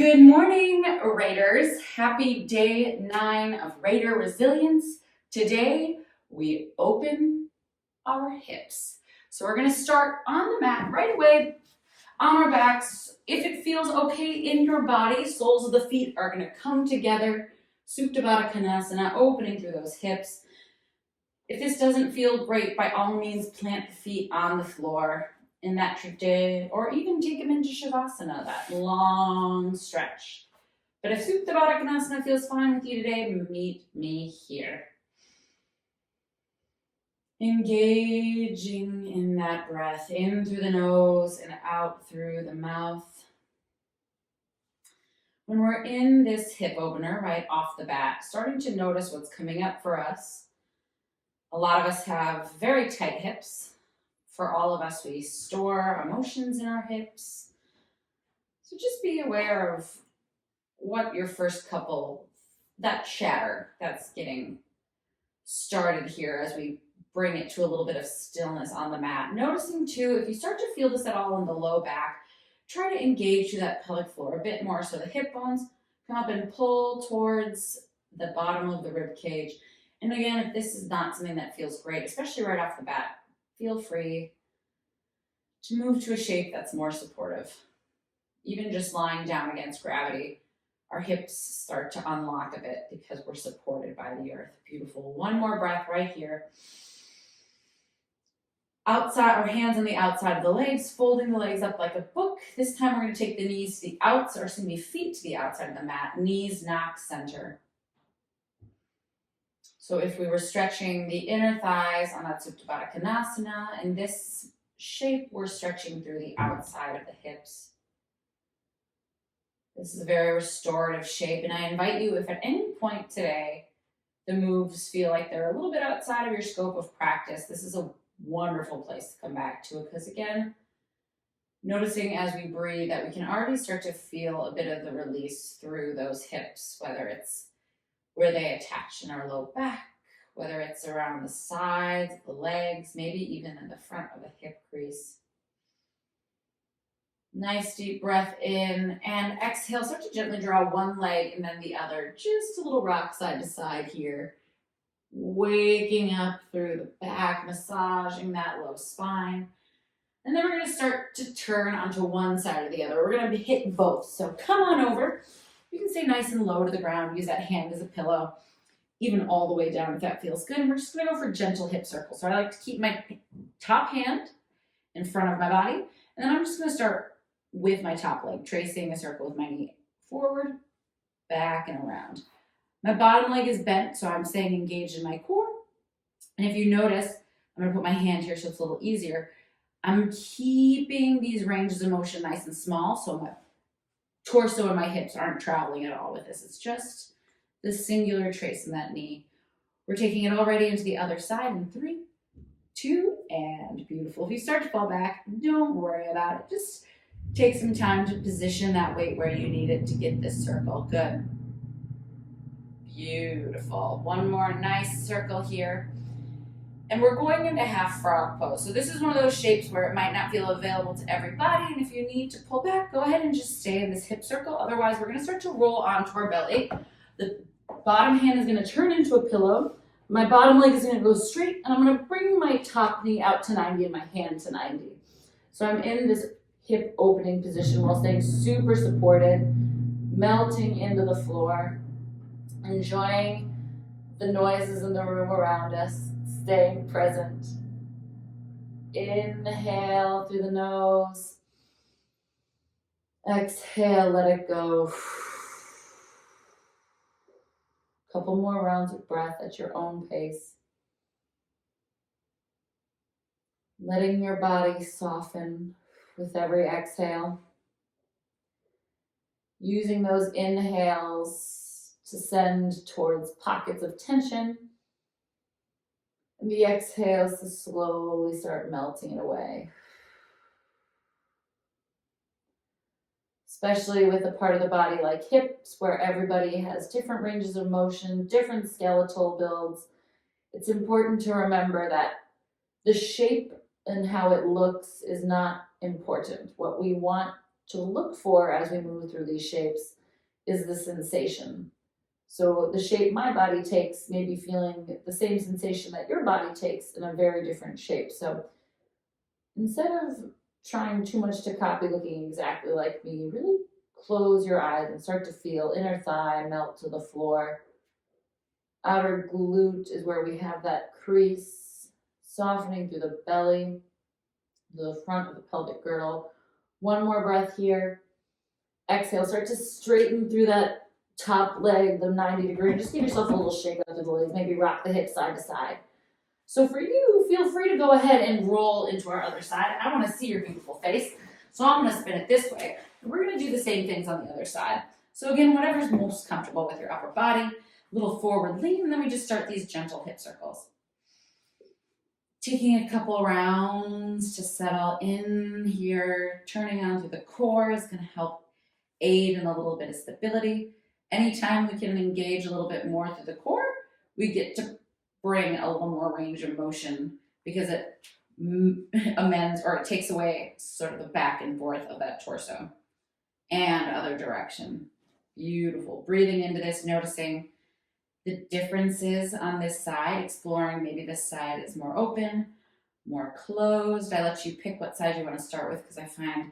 Good morning, Raiders. Happy day 9 of Raider Resilience. Today, we open our hips. So we're gonna start on the mat right away, on our backs. If it feels okay in your body, soles of the feet are gonna come together. Supta Baddha Konasana, opening through those hips. If this doesn't feel great, by all means, plant the feet on the floor in that triptych, or even take them into Shavasana, that long stretch. But if Supta Baddha Konasana feels fine with you today, meet me here. Engaging in that breath, in through the nose and out through the mouth. When we're in this hip opener right off the bat, starting to notice what's coming up for us. A lot of us have very tight hips. For all of us, we store emotions in our hips. So just be aware of what your first couple, that chatter that's getting started here as we bring it to a little bit of stillness on the mat. Noticing too, if you start to feel this at all in the low back, try to engage through that pelvic floor a bit more so the hip bones come up and pull towards the bottom of the rib cage. And again, if this is not something that feels great, especially right off the bat, feel free to move to a shape that's more supportive. Even just lying down against gravity, our hips start to unlock a bit because we're supported by the earth. Beautiful. One more breath right here. Outside, our hands on the outside of the legs, folding the legs up like a book. This time we're going to take the knees to the outside, or excuse me, feet to the outside of the mat. Knees, knock, center. So if we were stretching the inner thighs on that Supta Baddha Konasana, in this shape, we're stretching through the outside of the hips. This is a very restorative shape, and I invite you, if at any point today the moves feel like they're a little bit outside of your scope of practice, this is a wonderful place to come back to, because again, noticing as we breathe that we can already start to feel a bit of the release through those hips, whether it's where they attach in our low back, whether it's around the sides, the legs, maybe even in the front of a hip crease. Nice deep breath in, and exhale. Start to gently draw one leg and then the other. Just a little rock side to side here. Waking up through the back, massaging that low spine. And then we're going to start to turn onto one side or the other. We're going to hit both. So come on over. You can stay nice and low to the ground. Use that hand as a pillow, even all the way down if that feels good. And we're just going to go for gentle hip circles. So I like to keep my top hand in front of my body. And then I'm just going to start with my top leg, tracing a circle with my knee forward, back, and around. My bottom leg is bent, so I'm staying engaged in my core. And if you notice, I'm going to put my hand here so it's a little easier. I'm keeping these ranges of motion nice and small, so my torso and my hips aren't traveling at all with this. It's just the singular trace in that knee. We're taking it already into the other side in 3, 2, and beautiful. If you start to fall back, don't worry about it. Just take some time to position that weight where you need it to get this circle. Good. Beautiful. One more nice circle here. And we're going into half frog pose. So this is one of those shapes where it might not feel available to everybody. And if you need to pull back, go ahead and just stay in this hip circle. Otherwise, we're going to start to roll onto our belly. The bottom hand is going to turn into a pillow. My bottom leg is going to go straight. And I'm going to bring my top knee out to 90 and my hand to 90. So I'm in this hip opening position while staying super supported, melting into the floor, enjoying the noises in the room around us, staying present. Inhale through the nose. Exhale, let it go. Couple more rounds of breath at your own pace. Letting your body soften with every exhale. Using those inhales to send towards pockets of tension. And the exhales to slowly start melting it away. Especially with a part of the body like hips, where everybody has different ranges of motion, different skeletal builds. It's important to remember that the shape and how it looks is not important. What we want to look for as we move through these shapes is the sensation. So the shape my body takes may be feeling the same sensation that your body takes in a very different shape. So instead of trying too much to copy looking exactly like me, really close your eyes and start to feel inner thigh melt to the floor. Outer glute is where we have that crease, softening through the belly, the front of the pelvic girdle. One more breath here. Exhale, start to straighten through that top leg, the 90-degree. Just give yourself a little shake out through the legs, maybe rock the hips side to side. So for you, feel free to go ahead and roll into our other side. I want to see your beautiful face, so I'm going to spin it this way. And we're going to do the same things on the other side. So again, whatever's most comfortable with your upper body, a little forward lean, and then we just start these gentle hip circles. Taking a couple rounds to settle in here, turning on through the core is going to help aid in a little bit of stability. Anytime we can engage a little bit more through the core, we get to bring a little more range of motion because it amends or it takes away sort of the back and forth of that torso and other direction. Beautiful. Breathing into this, noticing the differences on this side, exploring maybe this side is more open, more closed. I let you pick what side you want to start with because I find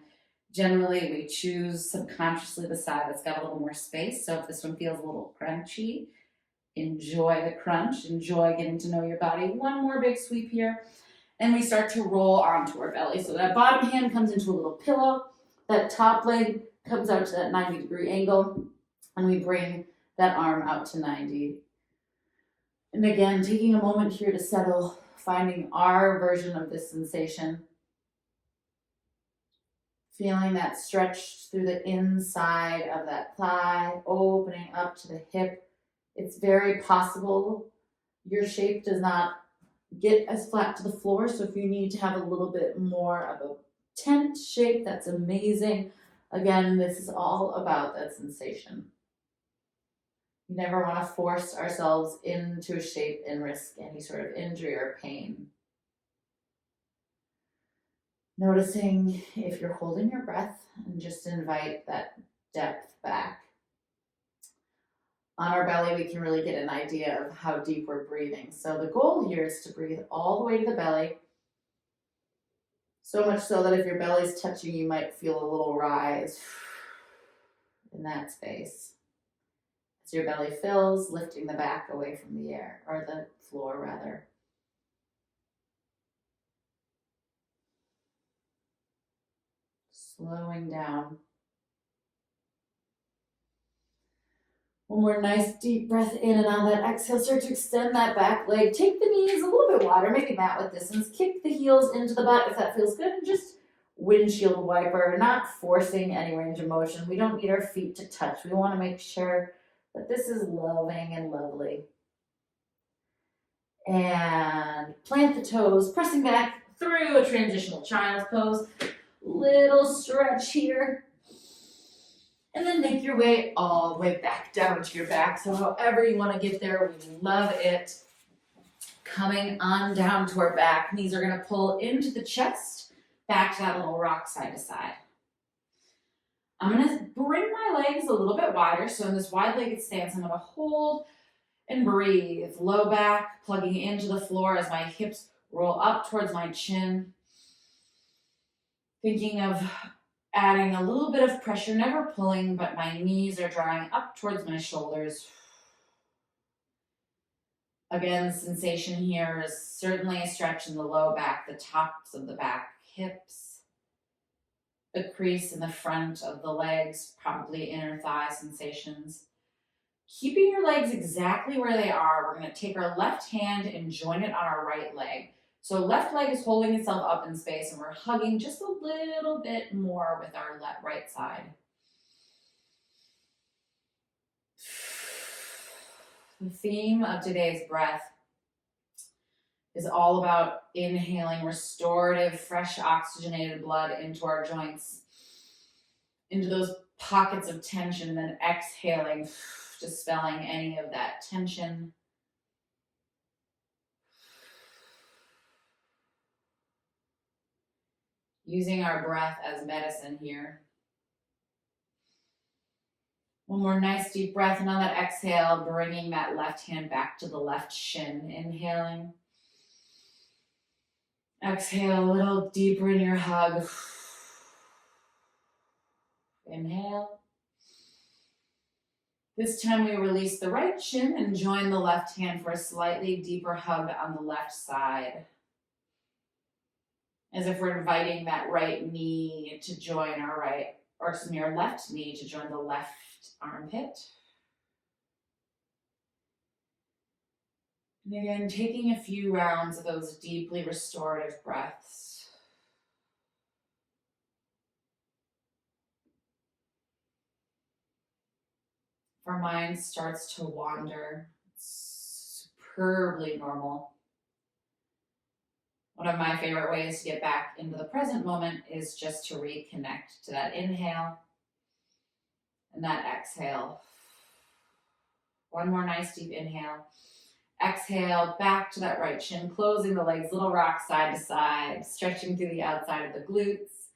generally we choose subconsciously the side that's got a little more space. So if this one feels a little crunchy, enjoy the crunch, enjoy getting to know your body. One more big sweep here. And we start to roll onto our belly. So that bottom hand comes into a little pillow. That top leg comes out to that 90-degree angle. And we bring that arm out to 90. And again, taking a moment here to settle, finding our version of this sensation. Feeling that stretch through the inside of that thigh, opening up to the hip. It's very possible your shape does not get as flat to the floor. So if you need to have a little bit more of a tent shape, that's amazing. Again, this is all about that sensation. We never want to force ourselves into a shape and risk any sort of injury or pain. Noticing if you're holding your breath and just invite that depth back. On our belly, we can really get an idea of how deep we're breathing. So the goal here is to breathe all the way to the belly. So much so that if your belly's touching, you might feel a little rise in that space. As your belly fills, lifting the back away from the air, or the floor rather. Slowing down. One more nice deep breath in, and on that exhale, start to extend that back leg. Take the knees a little bit wider, maybe mat with distance. Kick the heels into the butt if that feels good, and just windshield wiper, not forcing any range of motion. We don't need our feet to touch. We want to make sure that this is loving and lovely. And plant the toes, pressing back through a transitional child's pose. Little stretch here. And then make your way all the way back down to your back. So however you want to get there, we love it. Coming on down to our back. Knees are going to pull into the chest, back to that little rock side to side. I'm going to bring my legs a little bit wider. So in this wide-legged stance, I'm going to hold and breathe. Low back, plugging into the floor as my hips roll up towards my chin. Thinking of adding a little bit of pressure, never pulling, but my knees are drawing up towards my shoulders. Again, the sensation here is certainly a stretch in the low back, the tops of the back hips, a crease in the front of the legs, probably inner thigh sensations. Keeping your legs exactly where they are, we're going to take our left hand and join it on our right leg. So left leg is holding itself up in space, and we're hugging just a little bit more with our right side. The theme of today's breath is all about inhaling restorative, fresh, oxygenated blood into our joints, into those pockets of tension, then exhaling, dispelling any of that tension. Using our breath as medicine here. One more nice deep breath, and on that exhale, bringing that left hand back to the left shin. Inhaling. Exhale a little deeper in your hug. Inhale. This time we release the right shin and join the left hand for a slightly deeper hug on the left side. As if we're inviting that right knee to join our left knee to join the left armpit. And again, taking a few rounds of those deeply restorative breaths. If our mind starts to wander, it's superbly normal. One of my favorite ways to get back into the present moment is just to reconnect to that inhale and that exhale. One more nice deep inhale. Exhale, back to that right shin, closing the legs, little rock side to side, stretching through the outside of the glutes.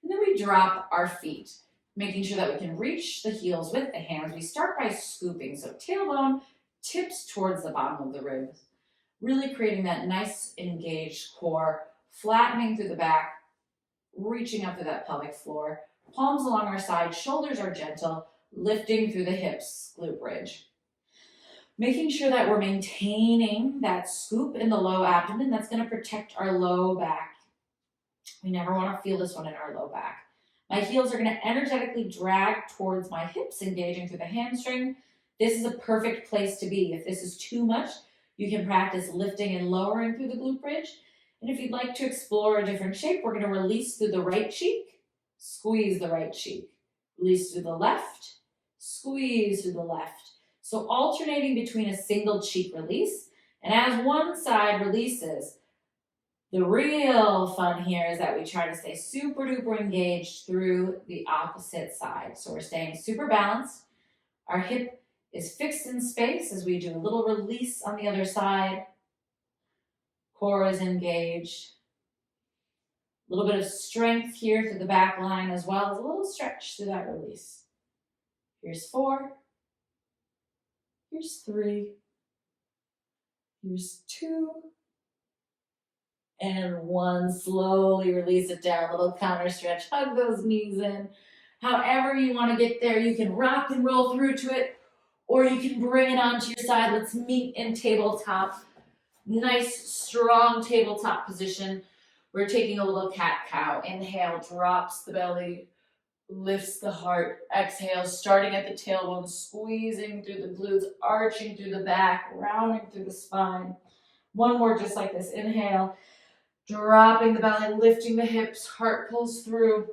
And then we drop our feet, making sure that we can reach the heels with the hands. We start by scooping, so tailbone tips towards the bottom of the ribs, really creating that nice engaged core, flattening through the back, reaching up through that pelvic floor, palms along our sides, shoulders are gentle, lifting through the hips, glute bridge. Making sure that we're maintaining that scoop in the low abdomen. That's going to protect our low back. We never want to feel this one in our low back. My heels are going to energetically drag towards my hips, engaging through the hamstring. This is a perfect place to be. If this is too much, you can practice lifting and lowering through the glute bridge. And if you'd like to explore a different shape, we're going to release through the right cheek, squeeze the right cheek. Release through the left, squeeze through the left. So alternating between a single cheek release, and as one side releases, the real fun here is that we try to stay super duper engaged through the opposite side. So we're staying super balanced. Our hip is fixed in space as we do a little release on the other side. Core is engaged. A little bit of strength here through the back line as well as a little stretch through that release. Here's 4. Here's 3, here's 2, and 1. Slowly release it down, a little counter stretch, hug those knees in. However you want to get there, you can rock and roll through to it, or you can bring it onto your side. Let's meet in tabletop. Nice, strong tabletop position. We're taking a little cat-cow. Inhale, drops the belly, lifts the heart. Exhale, starting at the tailbone, squeezing through the glutes, arching through the back, rounding through the spine. One more just like this. Inhale, dropping the belly, lifting the hips, heart pulls through.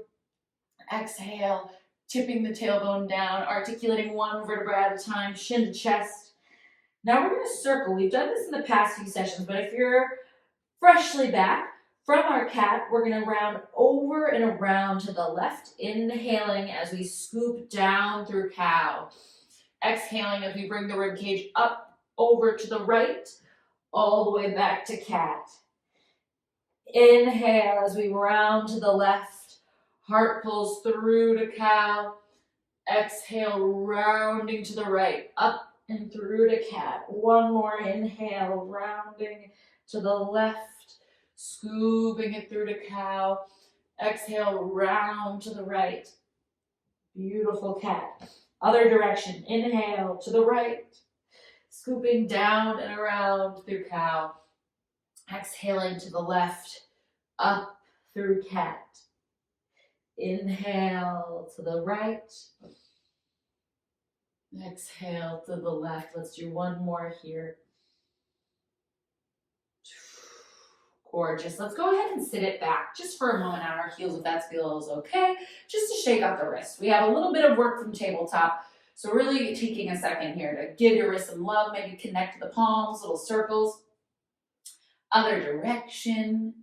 Exhale, tipping the tailbone down, articulating one vertebra at a time, shin to chest. Now we're going to circle. We've done this in the past few sessions, but if you're freshly back, from our cat, we're going to round over and around to the left, inhaling as we scoop down through cow. Exhaling as we bring the rib cage up over to the right, all the way back to cat. Inhale as we round to the left, heart pulls through to cow. Exhale, rounding to the right, up and through to cat. One more inhale, rounding to the left. Scooping it through to cow. Exhale, round to the right. Beautiful cat. Other direction. Inhale to the right. Scooping down and around through cow. Exhaling to the left. Up through cat. Inhale to the right. Exhale to the left. Let's do one more here. Gorgeous. Let's go ahead and sit it back just for a moment on our heels if that feels okay, just to shake out the wrist. We have a little bit of work from tabletop, so really taking a second here to give your wrist some love, maybe connect the palms, little circles. Other direction.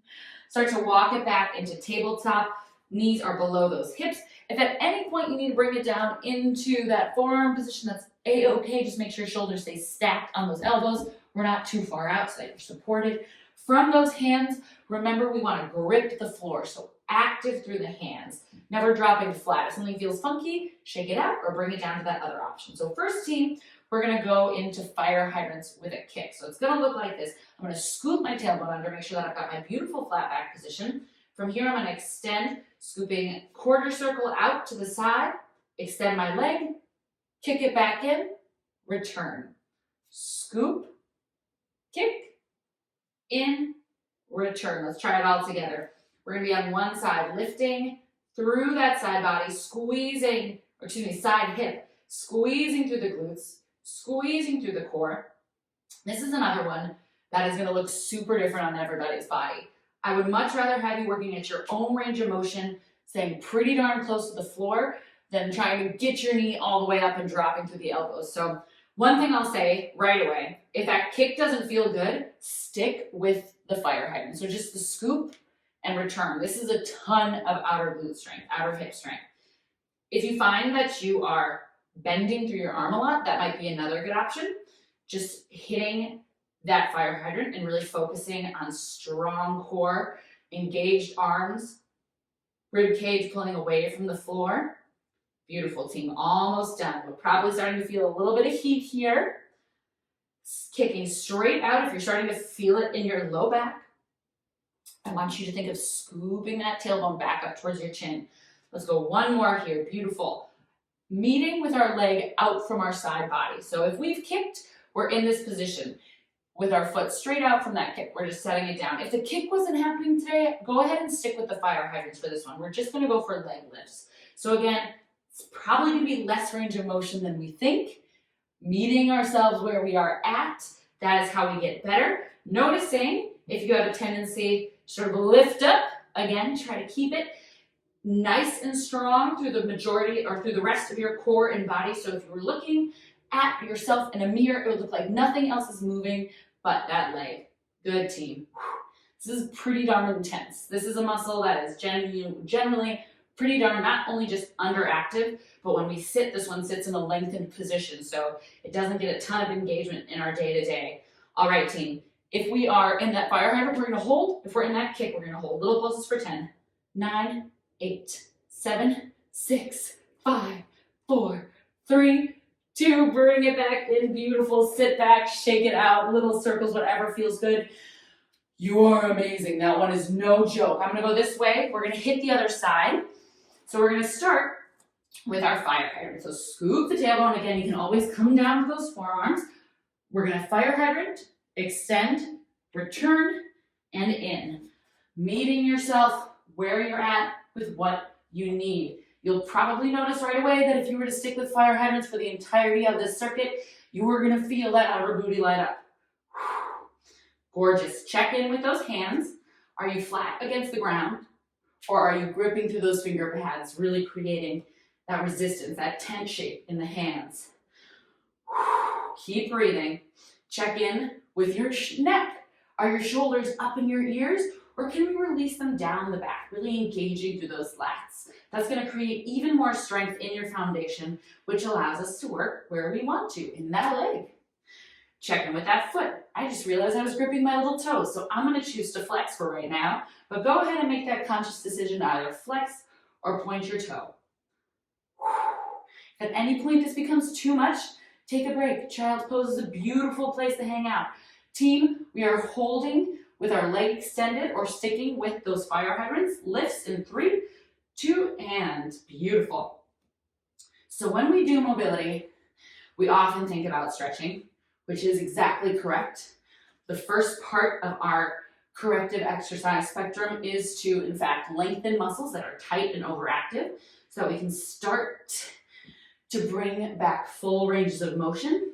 Start to walk it back into tabletop. Knees are below those hips. If at any point you need to bring it down into that forearm position, that's a-okay. Just make sure shoulders stay stacked on those elbows. We're not too far out so that you're supported. From those hands, remember we want to grip the floor, so active through the hands, never dropping flat. If something feels funky, shake it out or bring it down to that other option. So first team, we're gonna go into fire hydrants with a kick. So it's gonna look like this. I'm gonna scoop my tailbone under, make sure that I've got my beautiful flat back position. From here, I'm gonna extend, scooping quarter circle out to the side, extend my leg, kick it back in, return. Scoop, kick, in, return. Let's try it all together. We're gonna be on one side, lifting through that side body, squeezing, or excuse me, side hip, squeezing through the glutes, squeezing through the core. This is another one that is gonna look super different on everybody's body. I would much rather have you working at your own range of motion, staying pretty darn close to the floor, than trying to get your knee all the way up and dropping through the elbows. So one thing I'll say right away, if that kick doesn't feel good, stick with the fire hydrant. So just the scoop and return. This is a ton of outer glute strength, outer hip strength. If you find that you are bending through your arm a lot, that might be another good option. Just hitting that fire hydrant and really focusing on strong core, engaged arms, rib cage pulling away from the floor. Beautiful team, almost done. We're probably starting to feel a little bit of heat here. Kicking straight out. If you're starting to feel it in your low back, I want you to think of scooping that tailbone back up towards your chin. Let's go one more here, beautiful. Meeting with our leg out from our side body. So if we've kicked, we're in this position with our foot straight out from that kick. We're just setting it down. If the kick wasn't happening today, go ahead and stick with the fire hydrants for this one. We're just gonna go for leg lifts. So again, it's probably gonna be less range of motion than we think. Meeting ourselves where we are at, that is how we get better. Noticing if you have a tendency to sort of lift up, again, try to keep it nice and strong through the majority or through the rest of your core and body. So if you were looking at yourself in a mirror, it would look like nothing else is moving but that leg. Good team. This is pretty darn intense. This is a muscle that is generally pretty darn not only just underactive, but when we sit, this one sits in a lengthened position, so it doesn't get a ton of engagement in our day-to-day. All right, team. If we are in that fire hydrant, we're gonna hold. If we're in that kick, we're gonna hold. Little pulses for 10, 9, 8, 7, 6, 5, 4, 3, 2, bring it back in, beautiful, sit back, shake it out, little circles, whatever feels good. You are amazing. That one is no joke. I'm gonna go this way. We're gonna hit the other side. So we're gonna start with our fire hydrant. So scoop the tailbone. Again, you can always come down to those forearms. We're gonna fire hydrant, extend, return, and in. Meeting yourself where you're at with what you need. You'll probably notice right away that if you were to stick with fire hydrants for the entirety of this circuit, you were gonna feel that outer booty light up. Gorgeous. Check in with those hands. Are you flat against the ground? Or are you gripping through those finger pads, really creating that resistance, that tent shape in the hands? Keep breathing. Check in with your neck. Are your shoulders up in your ears? Or can we release them down the back, really engaging through those lats? That's going to create even more strength in your foundation, which allows us to work where we want to, in that leg. Check in with that foot. I just realized I was gripping my little toes, so I'm going to choose to flex for right now, but go ahead and make that conscious decision to either flex or point your toe. If at any point this becomes too much, take a break. Child's pose is a beautiful place to hang out. Team, we are holding with our leg extended or sticking with those fire hydrants. Lifts in 3, 2, and beautiful. So when we do mobility, we often think about stretching, which is exactly correct. The first part of our corrective exercise spectrum is to, in fact, lengthen muscles that are tight and overactive so that we can start to bring back full ranges of motion.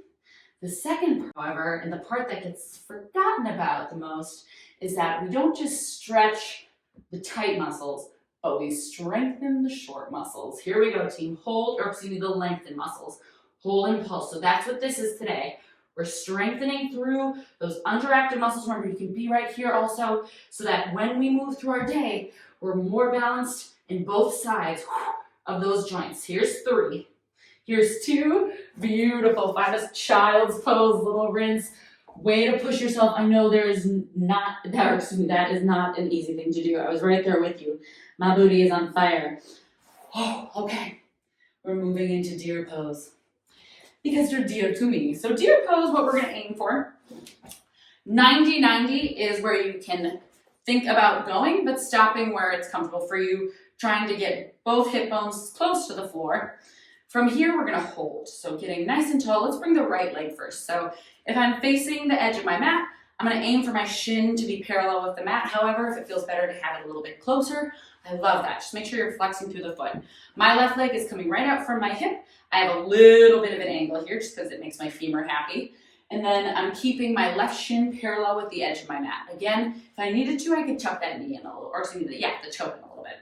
The second part, however, and the part that gets forgotten about the most, is that we don't just stretch the tight muscles, but we strengthen the short muscles. Here we go, team. Hold, or excuse me, the lengthened muscles. Hold and pulse. So that's what this is today. We're strengthening through those underactive muscles. Remember, you can be right here also, so that when we move through our day, we're more balanced in both sides of those joints. Here's 3. Here's 2. Beautiful. Find a child's pose, little rinse. Way to push yourself. I know that is not an easy thing to do. I was right there with you. My booty is on fire. Oh, okay. We're moving into deer pose. Because you're dear to me. So deer pose, what we're gonna aim for. 90-90 is where you can think about going, but stopping where it's comfortable for you, trying to get both hip bones close to the floor. From here, we're gonna hold. So getting nice and tall. Let's bring the right leg first. So if I'm facing the edge of my mat, I'm gonna aim for my shin to be parallel with the mat. However, if it feels better to have it a little bit closer, I love that. Just make sure you're flexing through the foot. My left leg is coming right out from my hip. I have a little bit of an angle here just because it makes my femur happy. And then I'm keeping my left shin parallel with the edge of my mat. Again, if I needed to, I could tuck that knee in a little, or excuse me, the toe in a little bit.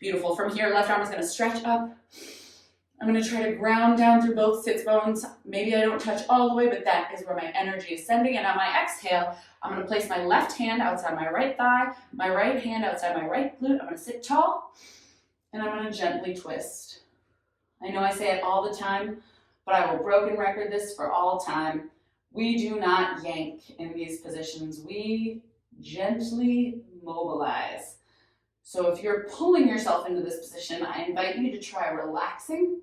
Beautiful. From here, left arm is gonna stretch up. I'm gonna try to ground down through both sits bones. Maybe I don't touch all the way, but that is where my energy is sending. And on my exhale, I'm gonna place my left hand outside my right thigh, my right hand outside my right glute. I'm gonna sit tall, and I'm gonna gently twist. I know I say it all the time, but I will broken record this for all time. We do not yank in these positions. We gently mobilize. So if you're pulling yourself into this position, I invite you to try relaxing.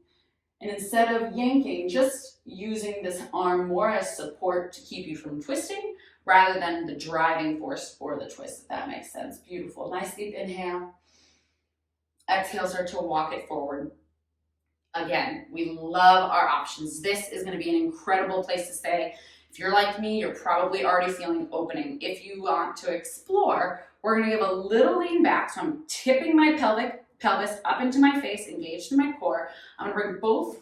And instead of yanking, just using this arm more as support to keep you from twisting, rather than the driving force for the twist, if that makes sense. Beautiful. Nice deep inhale. Exhale, start to walk it forward. Again, we love our options. This is going to be an incredible place to stay. If you're like me, you're probably already feeling opening. If you want to explore, we're going to give a little lean back. So I'm tipping my pelvis up into my face, engaged in my core. I'm going to bring both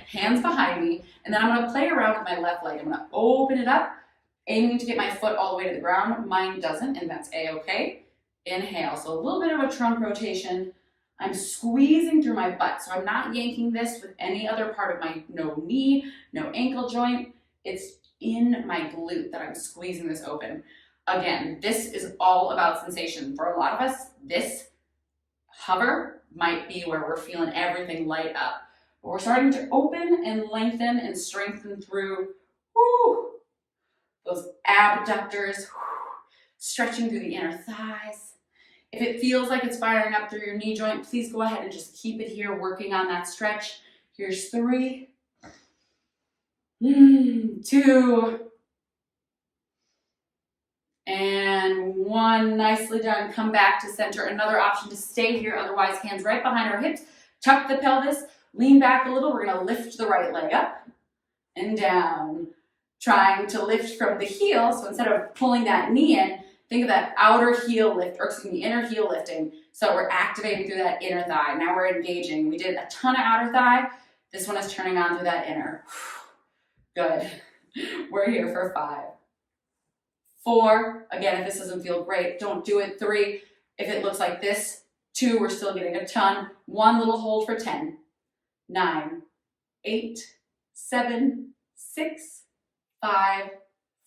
hands behind me, and then I'm going to play around with my left leg. I'm going to open it up, aiming to get my foot all the way to the ground. Mine doesn't, and that's A-okay. Inhale. So a little bit of a trunk rotation. I'm squeezing through my butt. So I'm not yanking this with any other part of my, no knee, no ankle joint. It's in my glute that I'm squeezing this open. Again, this is all about sensation. For a lot of us, this hover might be where we're feeling everything light up. But we're starting to open and lengthen and strengthen through those abductors, stretching through the inner thighs. If it feels like it's firing up through your knee joint, please go ahead and just keep it here, working on that stretch. Here's 3, 2, and 1. Nicely done. Come back to center. Another option to stay here, otherwise hands right behind our hips. Tuck the pelvis, lean back a little. We're going to lift the right leg up and down, trying to lift from the heel. So instead of pulling that knee in, think of that outer heel lift, or excuse me, inner heel lifting. So we're activating through that inner thigh. Now we're engaging. We did a ton of outer thigh. This one is turning on through that inner. Good. We're here for 5. 4. Again, if this doesn't feel great, don't do it. 3. If it looks like this. 2. We're still getting a ton. 1 little hold for 10. 9, 8, 7, 6, 5,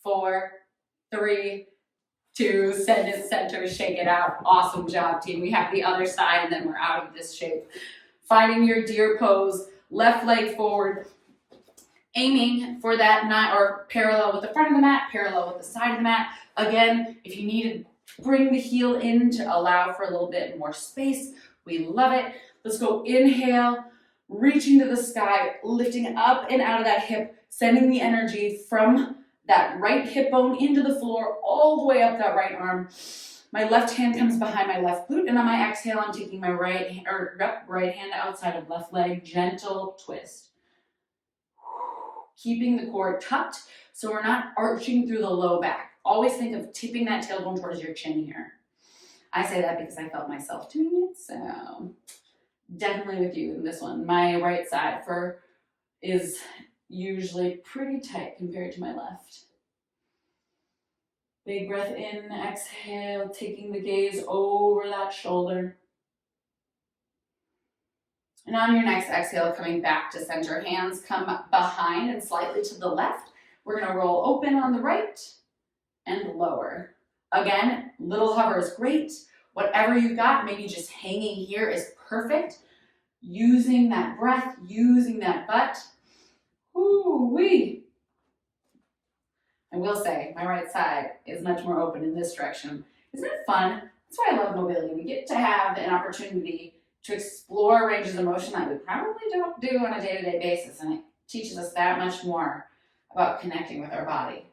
4, 3, 2, send it center, shake it out. Awesome job, team. We have the other side, and then we're out of this shape. Finding your deer pose, left leg forward, aiming for that 9, or parallel with the front of the mat, parallel with the side of the mat. Again, if you need to bring the heel in to allow for a little bit more space, we love it. Let's go inhale, reaching to the sky, lifting up and out of that hip, sending the energy from that right hip bone into the floor, all the way up that right arm. My left hand comes behind my left glute, and on my exhale, I'm taking my right hand outside of left leg, gentle twist. Keeping the core tucked, so we're not arching through the low back. Always think of tipping that tailbone towards your chin here. I say that because I felt myself doing it, so definitely with you in this one. My right side is usually pretty tight compared to my left. Big breath in, exhale, taking the gaze over that shoulder. And on your next exhale, coming back to center, hands come behind and slightly to the left. We're gonna roll open on the right and lower. Again, little hover is great. Whatever you've got, maybe just hanging here is perfect. Using that breath, using that butt. Ooh-wee. I will say, my right side is much more open in this direction. Isn't it fun? That's why I love mobility. We get to have an opportunity to explore ranges of motion that we probably don't do on a day-to-day basis, and it teaches us that much more about connecting with our body.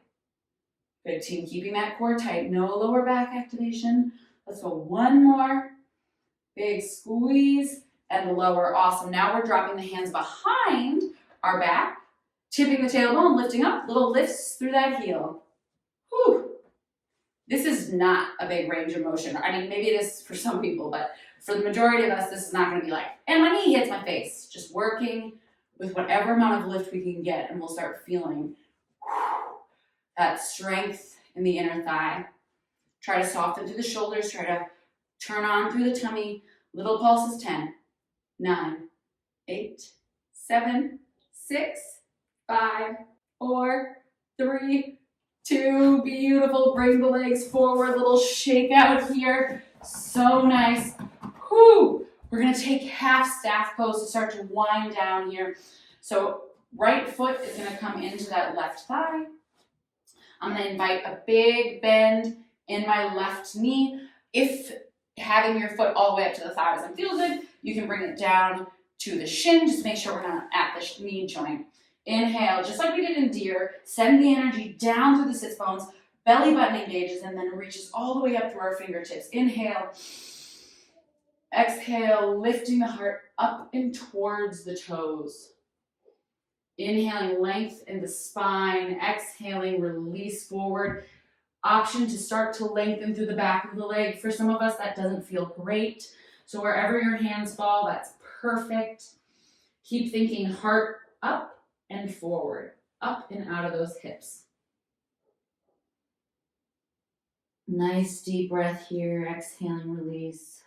Good team, keeping that core tight, no lower back activation. Let's go one more. Big squeeze and the lower, awesome. Now we're dropping the hands behind our back, tipping the tailbone, lifting up, little lifts through that heel. Whew. This is not a big range of motion. I mean, maybe it is for some people, but for the majority of us, this is not gonna be like, and my knee hits my face. Just working with whatever amount of lift we can get, and we'll start feeling that strength in the inner thigh. Try to soften through the shoulders, try to turn on through the tummy. Little pulses, 10, 9, 8, 7, 6, 5, 4, 3, 2, beautiful. Bring the legs forward, little shake out here. So nice. Whew. We're gonna take half staff pose to start to wind down here. So right foot is gonna come into that left thigh. I'm gonna invite a big bend in my left knee. If having your foot all the way up to the thigh doesn't feel good, you can bring it down to the shin. Just make sure we're not at the knee joint. Inhale, just like we did in deer, send the energy down through the sits bones, belly button engages, and then reaches all the way up through our fingertips. Inhale, exhale, lifting the heart up and towards the toes. Inhaling, length in the spine. Exhaling, release forward. Option to start to lengthen through the back of the leg. For some of us, that doesn't feel great. So wherever your hands fall, that's perfect. Keep thinking heart up and forward, up and out of those hips. Nice deep breath here. Exhaling, release.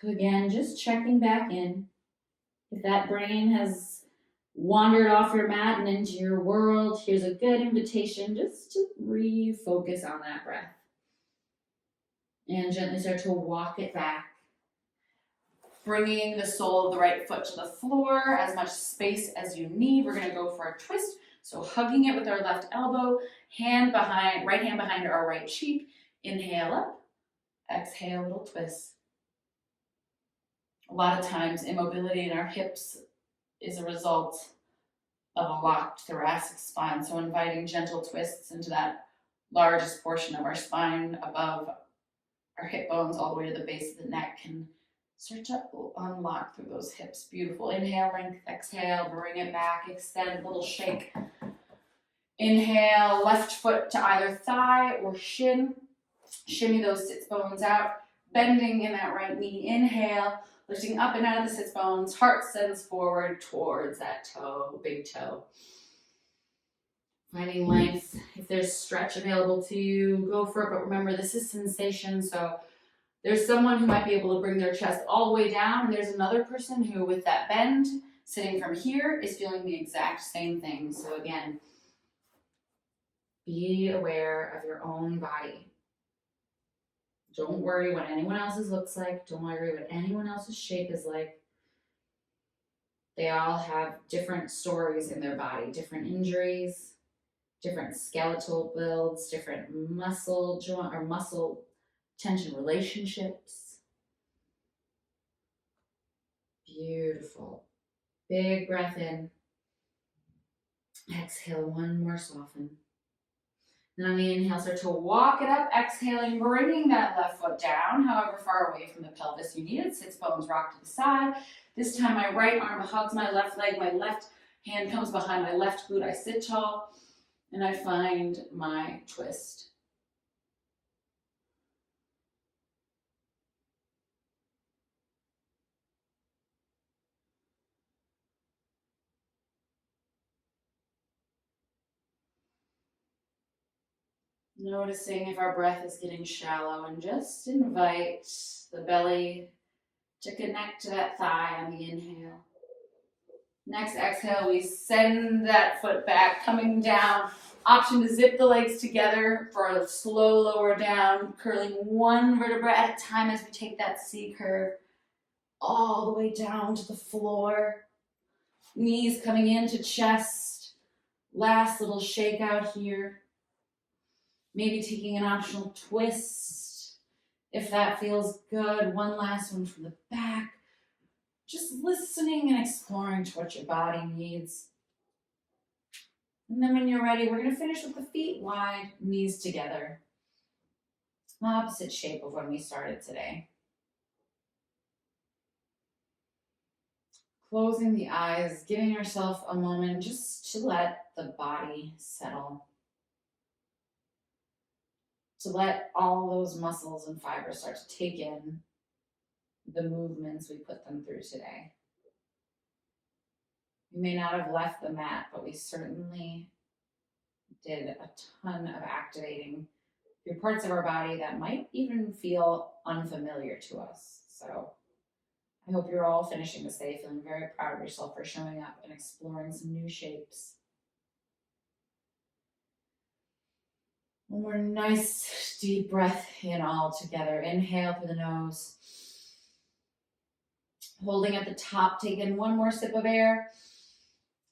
Again, just checking back in. If that brain has wandered off your mat and into your world, here's a good invitation just to refocus on that breath. And gently start to walk it back. Bringing the sole of the right foot to the floor, as much space as you need. We're gonna go for a twist. So hugging it with our left elbow, hand behind, right hand behind our right cheek. Inhale up, exhale, little twist. A lot of times, immobility in our hips is a result of a locked thoracic spine. So inviting gentle twists into that largest portion of our spine above our hip bones all the way to the base of the neck can start to unlock through those hips. Beautiful. Inhale, length, exhale, bring it back, extend, little shake. Inhale, left foot to either thigh or shin. Shimmy those sits bones out, bending in that right knee. Inhale, lifting up and out of the sits bones, heart sends forward towards that toe, big toe. Finding length. If there's stretch available to you, go for it. But remember, this is sensation. So there's someone who might be able to bring their chest all the way down, and there's another person who, with that bend, sitting from here, is feeling the exact same thing. So again, be aware of your own body. Don't worry what anyone else's looks like. Don't worry what anyone else's shape is like. They all have different stories in their body, different injuries, different skeletal builds, different muscle joint or muscle tension relationships. Beautiful. Big breath in. Exhale, one more soften. Then on the inhale, start to walk it up, exhaling, bringing that left foot down, however far away from the pelvis you need it. Sits bones rock to the side. This time my right arm hugs my left leg, my left hand comes behind my left glute. I sit tall and I find my twist. Noticing if our breath is getting shallow, and just invite the belly to connect to that thigh on the inhale. Next exhale, we send that foot back, coming down. Option to zip the legs together for a slow lower down, curling one vertebra at a time as we take that C curve all the way down to the floor. Knees coming into chest. Last little shake out here. Maybe taking an optional twist if that feels good. One last one from the back. Just listening and exploring to what your body needs. And then when you're ready, we're going to finish with the feet wide, knees together. Opposite shape of when we started today. Closing the eyes, giving yourself a moment just to let the body settle. To let all those muscles and fibers start to take in the movements we put them through today. We may not have left the mat, but we certainly did a ton of activating through parts of our body that might even feel unfamiliar to us. So I hope you're all finishing this day feeling very proud of yourself for showing up and exploring some new shapes. One more nice deep breath in all together. Inhale through the nose. Holding at the top, take in one more sip of air.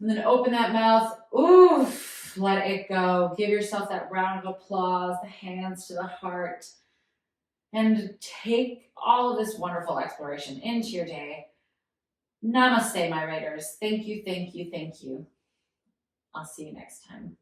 And then open that mouth. Oof, let it go. Give yourself that round of applause, the hands to the heart. And take all of this wonderful exploration into your day. Namaste, my writers. Thank you, thank you, thank you. I'll see you next time.